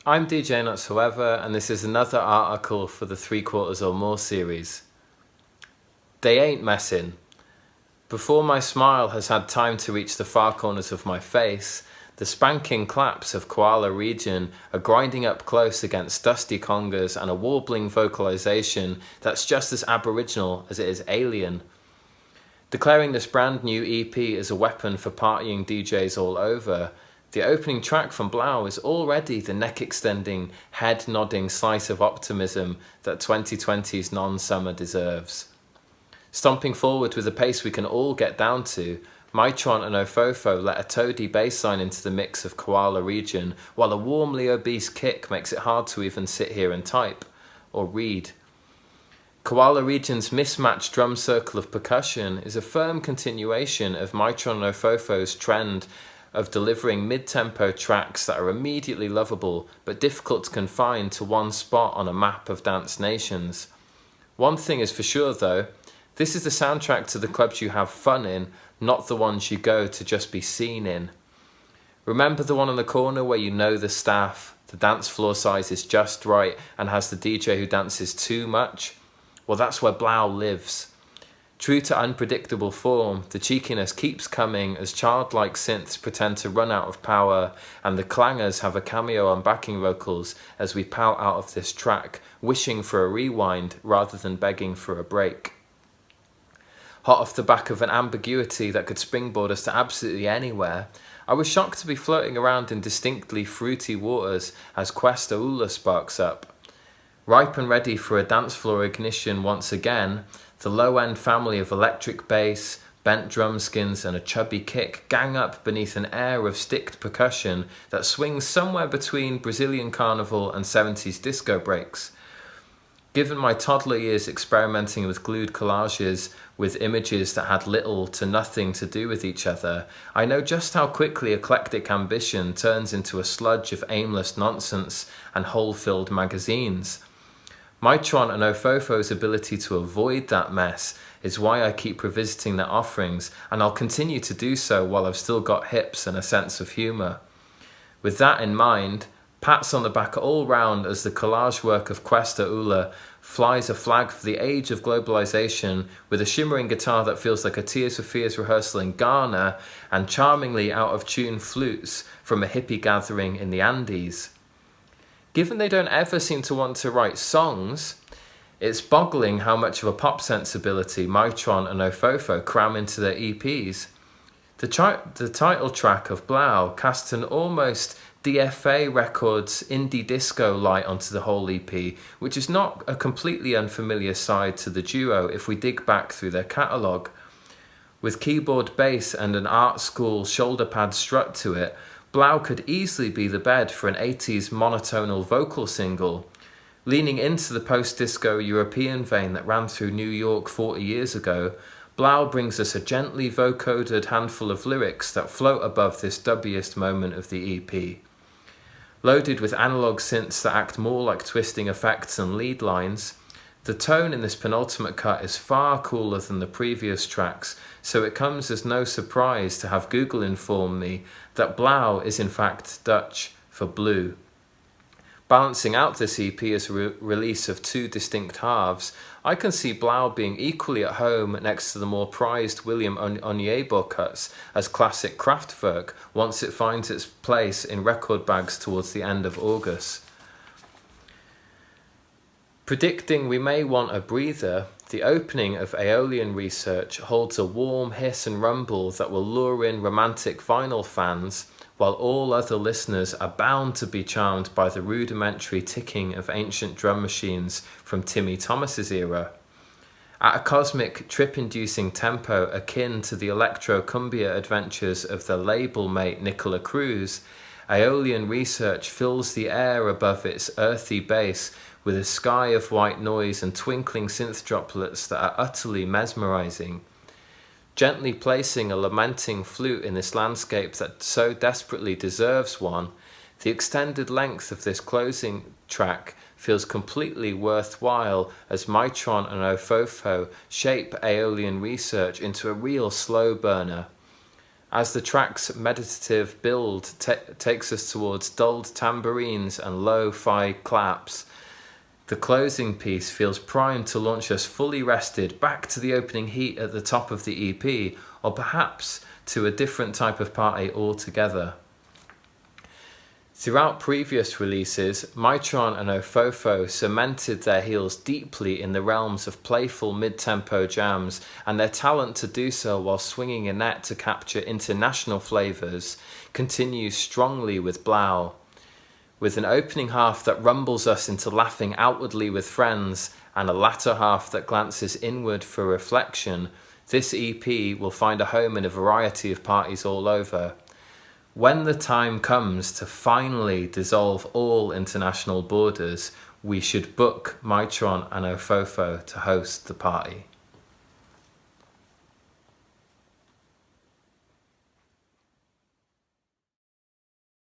I'm DJ Notsoever, and this is another article for the 3/4 or More series. They ain't messing. Before my smile has had time to reach the far corners of my face, the spanking claps of Koala region are grinding up close against dusty congas and a warbling vocalization that's just as aboriginal as it is alien. Declaring this brand new EP as a weapon for partying DJs all over, the opening track from Blau is already the neck-extending, head-nodding slice of optimism that 2020's non-summer deserves. Stomping forward with a pace we can all get down to, Mytron Ofofo let a toady bassline into the mix of Koala region, while a warmly obese kick makes it hard to even sit here and type, or read. Koala region's mismatched drum circle of percussion is a firm continuation of Mytron Ofofo's trend of delivering mid-tempo tracks that are immediately lovable but difficult to confine to one spot on a map of dance nations. One thing is for sure though, this is the soundtrack to the clubs you have fun in, not the ones you go to just be seen in. Remember the one on the corner where you know the staff, the dance floor size is just right and has the DJ who dances too much? Well, that's where Blau lives. True to unpredictable form, the cheekiness keeps coming as childlike synths pretend to run out of power, and the clangers have a cameo on backing vocals as we pout out of this track, wishing for a rewind rather than begging for a break. Hot off the back of an ambiguity that could springboard us to absolutely anywhere, I was shocked to be floating around in distinctly fruity waters as Quest Oola sparks up. Ripe and ready for a dance floor ignition once again, the low-end family of electric bass, bent drum skins and a chubby kick gang up beneath an air of sticked percussion that swings somewhere between Brazilian carnival and 70s disco breaks. Given my toddler years experimenting with glued collages with images that had little to nothing to do with each other, I know just how quickly eclectic ambition turns into a sludge of aimless nonsense and hole-filled magazines. Mytron and Ofofo's ability to avoid that mess is why I keep revisiting their offerings, and I'll continue to do so while I've still got hips and a sense of humour. With that in mind, pats on the back all round as the collage work of Quest Oola flies a flag for the age of globalization with a shimmering guitar that feels like a Tears for Fears rehearsal in Ghana and charmingly out-of-tune flutes from a hippie gathering in the Andes. Given they don't ever seem to want to write songs, it's boggling how much of a pop sensibility Mytron and Ofofo cram into their EPs. The title track of Blau casts an almost DFA Records indie disco light onto the whole EP, which is not a completely unfamiliar side to the duo if we dig back through their catalogue. With keyboard bass and an art school shoulder pad strut to it, Blau could easily be the bed for an 80s monotonal vocal single. Leaning into the post-disco European vein that ran through New York 40 years ago, Blau brings us a gently vocoded handful of lyrics that float above this dubbiest moment of the EP. Loaded with analog synths that act more like twisting effects and lead lines, the tone in this penultimate cut is far cooler than the previous tracks, so it comes as no surprise to have Google inform me that Blauw is in fact Dutch for blue. Balancing out this EP as a release of two distinct halves, I can see Blauw being equally at home next to the more prized William Onyeabor cuts as classic Kraftwerk once it finds its place in record bags towards the end of August. Predicting we may want a breather, the opening of Eolian Research holds a warm hiss and rumble that will lure in romantic vinyl fans, while all other listeners are bound to be charmed by the rudimentary ticking of ancient drum machines from Timmy Thomas's era. At a cosmic, trip-inducing tempo akin to the electro-cumbia adventures of their label mate Nicola Cruz, Eolian Research fills the air above its earthy bass with a sky of white noise and twinkling synth droplets that are utterly mesmerizing. Gently placing a lamenting flute in this landscape that so desperately deserves one, the extended length of this closing track feels completely worthwhile as Mytron and Ofofo shape Eolian Research into a real slow burner. As the track's meditative build takes us towards dulled tambourines and lo-fi claps, the closing piece feels primed to launch us fully rested back to the opening heat at the top of the EP, or perhaps to a different type of party altogether. Throughout previous releases, Mytron and Ofofo cemented their heels deeply in the realms of playful mid-tempo jams, and their talent to do so while swinging a net to capture international flavours continues strongly with Blau. With an opening half that rumbles us into laughing outwardly with friends, and a latter half that glances inward for reflection, this EP will find a home in a variety of parties all over. When the time comes to finally dissolve all international borders, we should book Mytron and Ofofo to host the party.